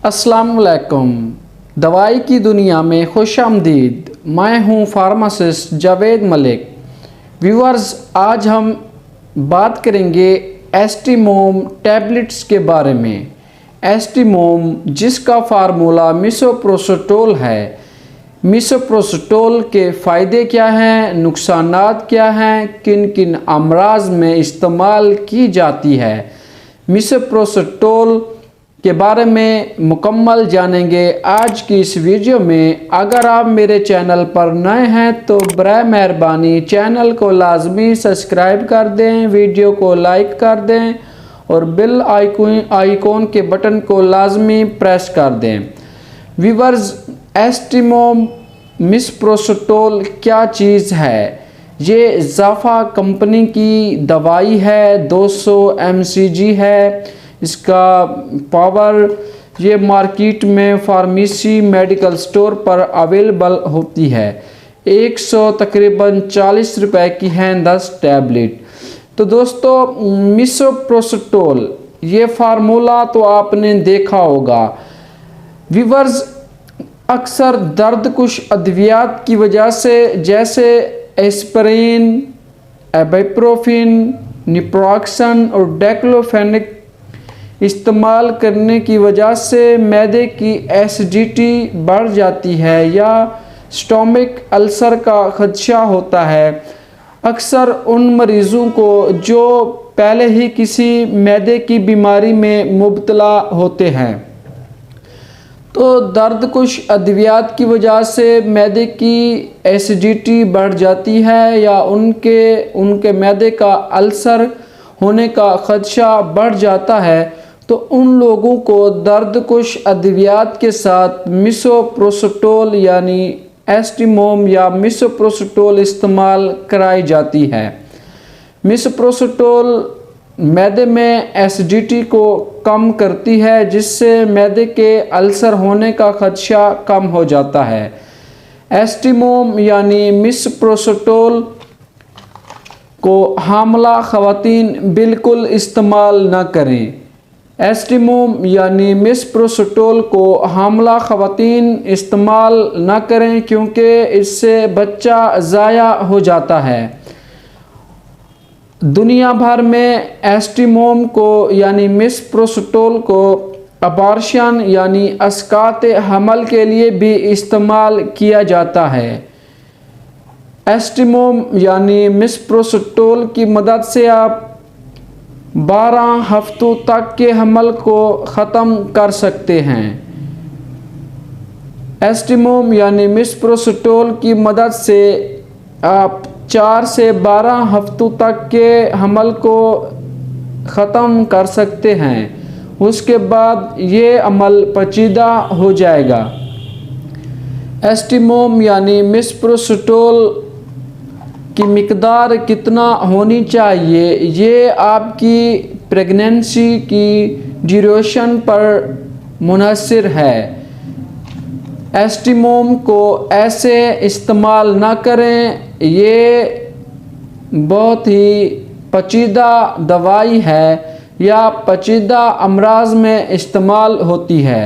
अस्सलाम वालेकुम। दवाई की दुनिया में खुशामदीद। मैं हूं फार्मासिस्ट जावेद मलिक। व्यूअर्स, आज हम बात करेंगे एस्टीमोम टैबलेट्स के बारे में। एस्टीमोम जिसका फार्मूला मिसोप्रोस्टोल है। मिसोप्रोस्टोल के फ़ायदे क्या हैं, नुकसानात क्या हैं, किन किन अमराज में इस्तेमाल की जाती है। मिसोप्रोस्टोल के बारे में मुकम्मल जानेंगे आज की इस वीडियो में। अगर आप मेरे चैनल पर नए हैं तो बराए मेहरबानी चैनल को लाजमी सब्सक्राइब कर दें, वीडियो को लाइक कर दें और बेल आइकॉन के बटन को लाजमी प्रेस कर दें। व्यूअर्स, एस्टीमोम मिसोप्रोस्टोल क्या चीज़ है? ये ज़ाफा कंपनी की दवाई है, 200 mcg है। इसका पावर ये मार्केट में फार्मेसी मेडिकल स्टोर पर अवेलेबल होती है। 100 तकरीबन 40 रुपए की हैं 10 टैबलेट। तो दोस्तों, मिसोप्रोस्टोल ये फार्मूला तो आपने देखा होगा। व्यूअर्स, अक्सर दर्द कुछ अद्वियात की वजह से जैसे एस्पिरिन, इबुप्रोफेन, नेप्रोक्सन और डाइक्लोफेनेक इस्तेमाल करने की वजह से मैदे की एसिडिटी बढ़ जाती है या स्टोमिक अल्सर का खदशा होता है। अक्सर उन मरीज़ों को जो पहले ही किसी मैदे की बीमारी में मुब्तला होते हैं, तो दर्द कुछ अद्वियात की वजह से मैदे की एसिडिटी बढ़ जाती है या उनके मैदे का अल्सर होने का खदशा बढ़ जाता है। तो उन लोगों को दर्द कुश अद्वियात के साथ मिसोप्रोस्टोल यानी एस्टीमोम या मिसोप्रोस्टोल इस्तेमाल कराई जाती है। मिसोप्रोस्टोल मैदे में एसिडिटी को कम करती है, जिससे मैदे के अल्सर होने का खदशा कम हो जाता है। एस्टीमोम यानी मिसोप्रोस्टोल को हामला ख़वातीन बिल्कुल इस्तेमाल न करें। एस्टीमोम यानी मिसोप्रोस्टोल को हामला ख़वातीन इस्तेमाल न करें क्योंकि इससे बच्चा ज़ाया हो जाता है। दुनिया भर में एस्टीमोम को यानी मिसोप्रोस्टोल को अबॉर्शन यानी अस्कात हमल के लिए भी इस्तेमाल किया जाता है। एस्टीमोम यानी मिसोप्रोस्टोल की मदद से आप 12 हफ्तों तक के हमल को ख़त्म कर सकते हैं। एस्टीमोम यानी मिसोप्रोस्टोल की मदद से आप 4 से 12 हफ्तों तक के हमल को ख़त्म कर सकते हैं। उसके बाद ये अमल पेचीदा हो जाएगा। एस्टीमोम यानी मिसोप्रोस्टोल की मिकदार कितना होनी चाहिए, ये आपकी प्रेगनेंसी की ड्यूरेशन पर मुनहसर है। एस्टीमोम को ऐसे इस्तेमाल ना करें, ये बहुत ही पेचीदा दवाई है या पेचीदा अमराज में इस्तेमाल होती है।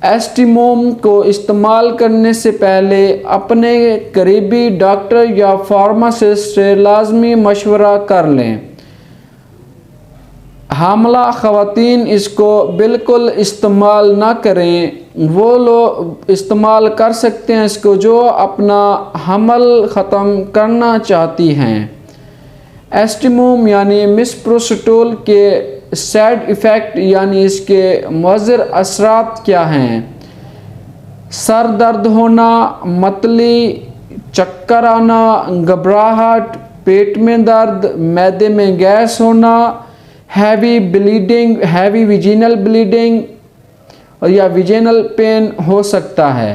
एस्टीमोम को इस्तेमाल करने से पहले अपने करीबी डॉक्टर या फार्मासिस्ट से लाजमी मशवरा कर लें। हामला ख़वातीन इसको बिल्कुल इस्तेमाल ना करें। वो लोग इस्तेमाल कर सकते हैं इसको जो अपना हमल ख़त्म करना चाहती हैं। एस्टीमोम यानी मिसोप्रोस्टोल के साइड इफ़ेक्ट यानी इसके मुज़र असरात क्या हैं? सर दर्द होना, मतली, चक्कर आना, घबराहट, पेट में दर्द, मैदे में गैस होना, हैवी ब्लीडिंग, हैवी विजिनल ब्लीडिंग और या विजिनल पेन हो सकता है।